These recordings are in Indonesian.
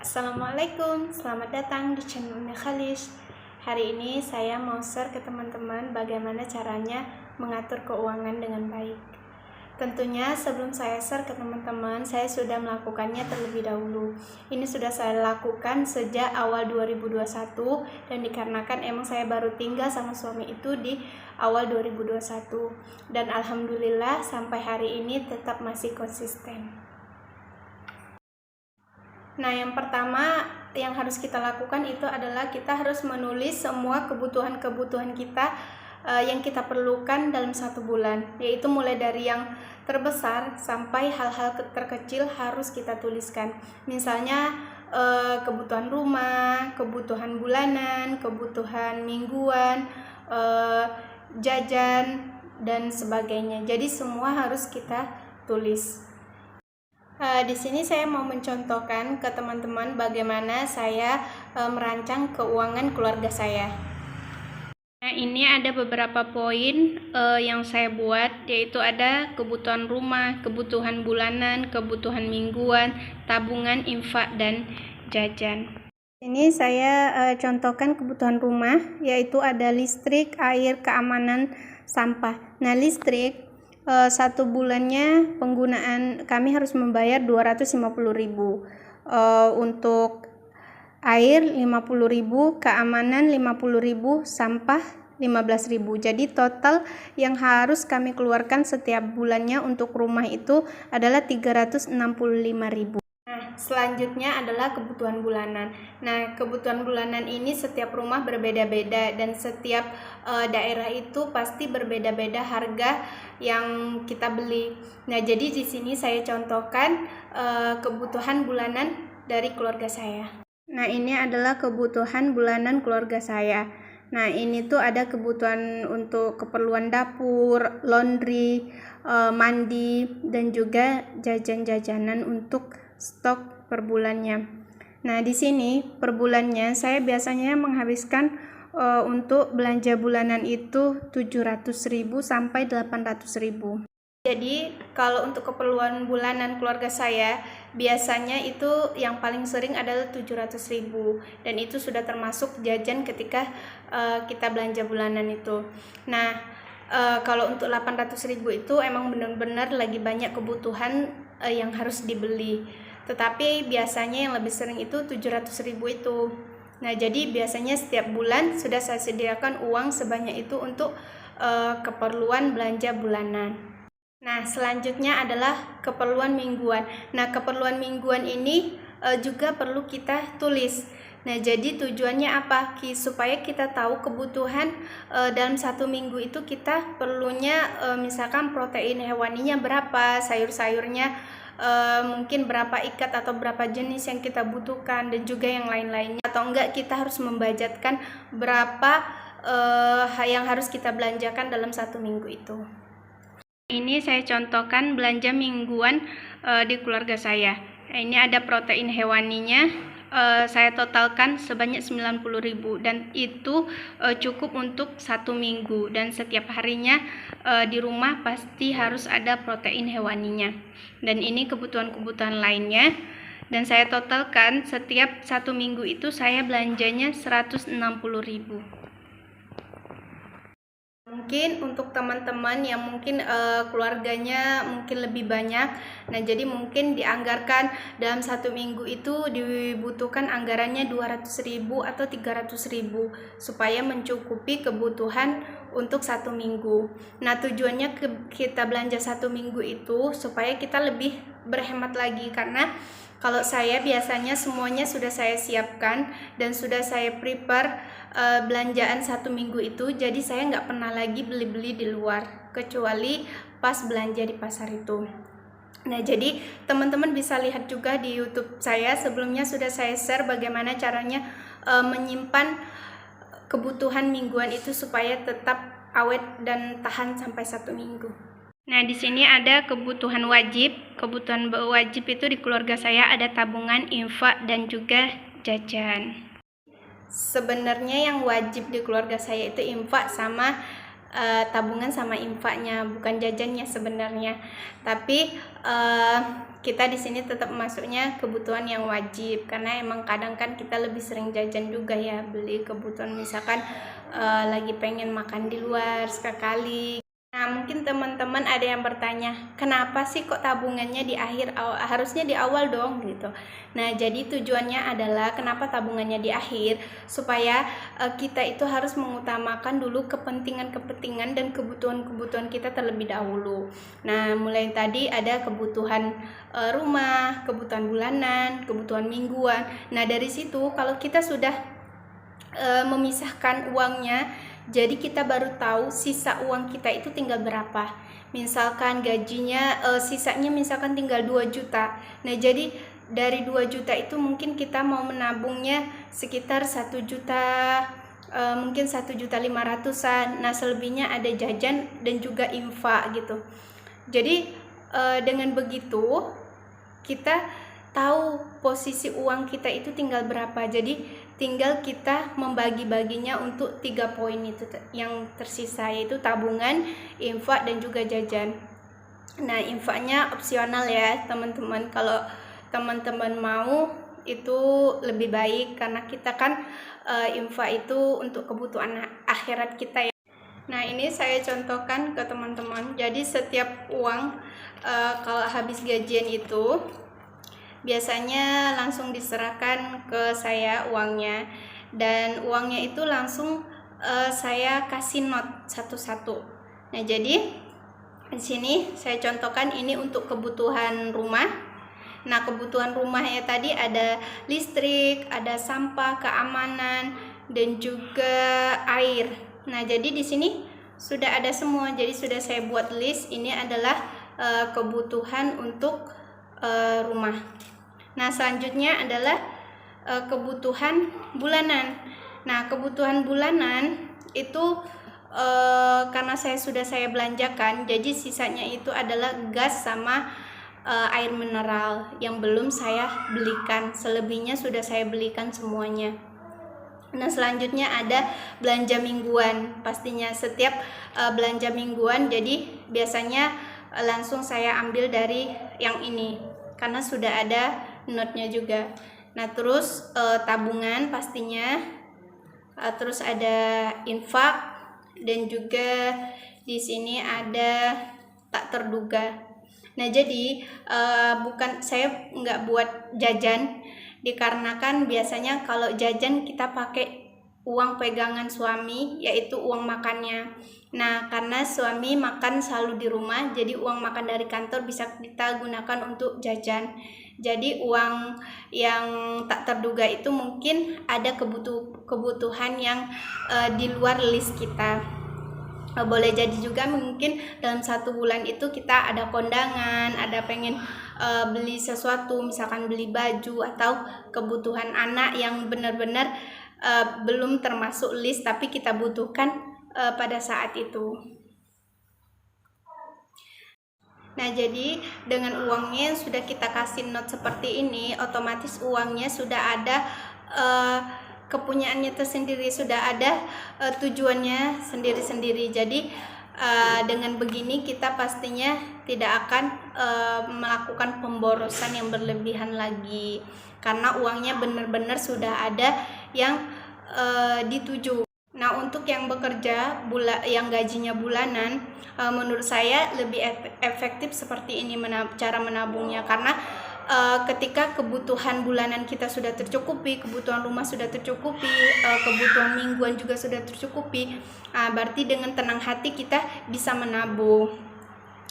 Assalamualaikum, selamat datang di channel Umi Khalis. Hari ini saya mau share ke teman-teman bagaimana caranya mengatur keuangan dengan baik. Tentunya sebelum saya share ke teman-teman, saya sudah melakukannya terlebih dahulu. Ini sudah saya lakukan sejak awal 2021 dan dikarenakan emang saya baru tinggal sama suami itu di awal 2021. Dan alhamdulillah sampai hari ini tetap masih konsisten. Nah, yang pertama yang harus kita lakukan itu adalah kita harus menulis semua kebutuhan-kebutuhan kita yang kita perlukan dalam satu bulan, yaitu mulai dari yang terbesar sampai hal-hal terkecil harus kita tuliskan. Misalnya kebutuhan rumah, kebutuhan bulanan, kebutuhan mingguan, jajan, dan sebagainya. Jadi semua harus kita tulis. Di sini saya mau mencontohkan ke teman-teman bagaimana saya merancang keuangan keluarga saya. Nah, ini ada beberapa poin yang saya buat, yaitu ada kebutuhan rumah, kebutuhan bulanan, kebutuhan mingguan, tabungan, infak, dan jajan. Ini saya contohkan kebutuhan rumah, yaitu ada listrik, air, keamanan, sampah. Nah, listrik satu bulannya penggunaan kami harus membayar 250.000, untuk air 50.000, keamanan 50.000, sampah 15.000. Jadi total yang harus kami keluarkan setiap bulannya untuk rumah itu adalah 365.000. Selanjutnya adalah kebutuhan bulanan. Nah, kebutuhan bulanan ini setiap rumah berbeda-beda dan setiap daerah itu pasti berbeda-beda harga yang kita beli. Nah, jadi di sini saya contohkan kebutuhan bulanan dari keluarga saya. Nah, ini adalah kebutuhan bulanan keluarga saya. Nah, ini tuh ada kebutuhan untuk keperluan dapur, laundry, mandi, dan juga jajan-jajanan untuk stok per bulannya. Nah, di sini per bulannya saya biasanya menghabiskan untuk belanja bulanan itu 700.000 sampai 800.000. Jadi kalau untuk keperluan bulanan keluarga saya biasanya itu yang paling sering adalah 700.000, dan itu sudah termasuk jajan ketika kita belanja bulanan itu. Nah, kalau untuk 800.000 itu emang benar-benar lagi banyak kebutuhan yang harus dibeli. Tetapi biasanya yang lebih sering itu 700.000 itu. Nah, jadi biasanya setiap bulan sudah saya sediakan uang sebanyak itu untuk keperluan belanja bulanan. Nah, selanjutnya adalah keperluan mingguan. Nah, keperluan mingguan ini juga perlu kita tulis. Nah, jadi tujuannya apa? Supaya kita tahu kebutuhan dalam satu minggu itu kita perlunya misalkan protein hewaninya berapa, sayur-sayurnya mungkin berapa ikat atau berapa jenis yang kita butuhkan, dan juga yang lain-lainnya. Atau enggak kita harus membudgetkan berapa yang harus kita belanjakan dalam satu minggu itu. Ini saya contohkan belanja mingguan di keluarga saya. Ini ada protein hewaninya, saya totalkan sebanyak 90.000, dan itu cukup untuk satu minggu, dan setiap harinya di rumah pasti harus ada protein hewaninya. Dan ini kebutuhan-kebutuhan lainnya, dan saya totalkan setiap satu minggu itu saya belanjanya 160.000. Mungkin untuk teman-teman yang mungkin keluarganya mungkin lebih banyak, nah jadi mungkin dianggarkan dalam satu minggu itu dibutuhkan anggarannya 200.000 atau 300.000 supaya mencukupi kebutuhan untuk satu minggu. Nah, tujuannya kita belanja satu minggu itu supaya kita lebih berhemat lagi, karena kalau saya biasanya semuanya sudah saya siapkan dan sudah saya prepare belanjaan satu minggu itu, jadi saya nggak pernah lagi beli-beli di luar kecuali pas belanja di pasar itu. Nah, jadi teman-teman bisa lihat juga di YouTube saya sebelumnya sudah saya share bagaimana caranya menyimpan kebutuhan mingguan itu supaya tetap awet dan tahan sampai satu minggu. Nah, di sini ada kebutuhan wajib. Kebutuhan wajib itu di keluarga saya ada tabungan, infak, dan juga jajan. Sebenarnya yang wajib di keluarga saya itu infak sama tabungan sama infaknya, bukan jajannya sebenarnya. Tapi kita di sini tetap masuknya kebutuhan yang wajib, karena emang kadang kan kita lebih sering jajan juga ya, beli kebutuhan, misalkan lagi pengen makan di luar sekali. Nah, mungkin teman-teman ada yang bertanya, kenapa sih kok tabungannya di akhir, harusnya di awal dong gitu. Nah, jadi tujuannya adalah kenapa tabungannya di akhir, supaya kita itu harus mengutamakan dulu kepentingan-kepentingan dan kebutuhan-kebutuhan kita terlebih dahulu. Nah, mulai tadi ada kebutuhan rumah, kebutuhan bulanan, kebutuhan mingguan. Nah, dari situ kalau kita sudah memisahkan uangnya, jadi kita baru tahu sisa uang kita itu tinggal berapa. Misalkan gajinya sisanya misalkan tinggal 2 juta. Nah, jadi dari 2 juta itu mungkin kita mau menabungnya sekitar 1 juta, mungkin 1.500.000-an. Nah, selebihnya ada jajan dan juga infak gitu. Jadi dengan begitu kita tahu posisi uang kita itu tinggal berapa. Jadi tinggal kita membagi-baginya untuk 3 poin itu yang tersisa, yaitu tabungan, infak, dan juga jajan. Nah, infaknya opsional ya teman-teman, kalau teman-teman mau itu lebih baik, karena kita kan infak itu untuk kebutuhan akhirat kita ya. Nah, ini saya contohkan ke teman-teman. Jadi setiap uang kalau habis gajian itu biasanya langsung diserahkan ke saya uangnya, dan uangnya itu langsung saya kasih not satu-satu. Nah, jadi di sini saya contohkan ini untuk kebutuhan rumah. Nah, kebutuhan rumah ya tadi ada listrik, ada sampah, keamanan, dan juga air. Nah, jadi di sini sudah ada semua. Jadi sudah saya buat list. Ini adalah kebutuhan untuk rumah. Nah, selanjutnya adalah kebutuhan bulanan. Nah, kebutuhan bulanan itu karena saya belanjakan, jadi sisanya itu adalah gas sama air mineral yang belum saya belikan. Selebihnya sudah saya belikan semuanya. Nah, selanjutnya ada belanja mingguan. Pastinya setiap belanja mingguan, jadi biasanya langsung saya ambil dari yang ini karena sudah ada notnya juga. Nah, terus tabungan pastinya, terus ada infak, dan juga di sini ada tak terduga. Nah, jadi saya nggak buat jajan, dikarenakan biasanya kalau jajan kita pakai uang pegangan suami, yaitu uang makannya. Nah, karena suami makan selalu di rumah, jadi uang makan dari kantor bisa kita gunakan untuk jajan. Jadi uang yang tak terduga itu mungkin ada kebutuhan yang di luar list kita. Boleh jadi juga mungkin dalam 1 bulan itu kita ada kondangan, ada pengen beli sesuatu, misalkan beli baju atau kebutuhan anak yang benar-benar belum termasuk list tapi kita butuhkan pada saat itu. Nah, jadi dengan uangnya yang sudah kita kasih not seperti ini, otomatis uangnya sudah ada kepunyaannya tersendiri, sudah ada tujuannya sendiri-sendiri. Jadi dengan begini kita pastinya tidak akan melakukan pemborosan yang berlebihan lagi, karena uangnya benar-benar sudah ada yang dituju. Nah, untuk yang bekerja yang gajinya bulanan, menurut saya lebih efektif seperti ini cara menabungnya, karena ketika kebutuhan bulanan kita sudah tercukupi, kebutuhan rumah sudah tercukupi, kebutuhan mingguan juga sudah tercukupi, berarti dengan tenang hati kita bisa menabung.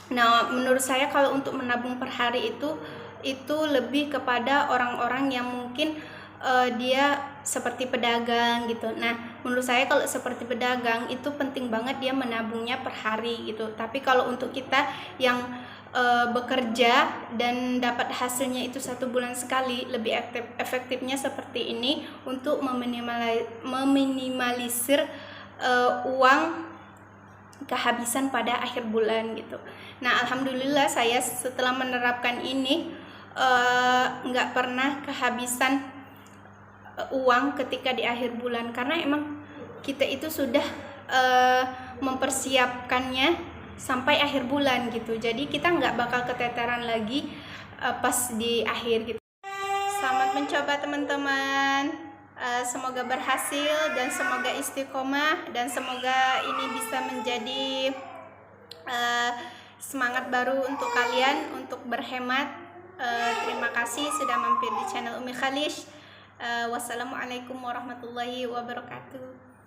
Nah, menurut saya kalau untuk menabung per hari itu lebih kepada orang-orang yang mungkin dia seperti pedagang gitu. Nah, menurut saya kalau seperti pedagang itu penting banget dia menabungnya per hari gitu. Tapi kalau untuk kita yang bekerja dan dapat hasilnya itu 1 bulan sekali, lebih efektifnya seperti ini untuk meminimalisir uang kehabisan pada akhir bulan gitu. Nah, alhamdulillah saya setelah menerapkan ini nggak pernah kehabisan uang ketika di akhir bulan, karena emang kita itu sudah mempersiapkannya sampai akhir bulan gitu. Jadi kita nggak bakal keteteran lagi pas di akhir gitu. Selamat mencoba teman-teman. Semoga berhasil dan semoga istiqomah, dan semoga ini bisa menjadi semangat baru untuk kalian untuk berhemat. Terima kasih sudah mampir di channel Umi Khalish. Wassalamualaikum warahmatullahi wabarakatuh.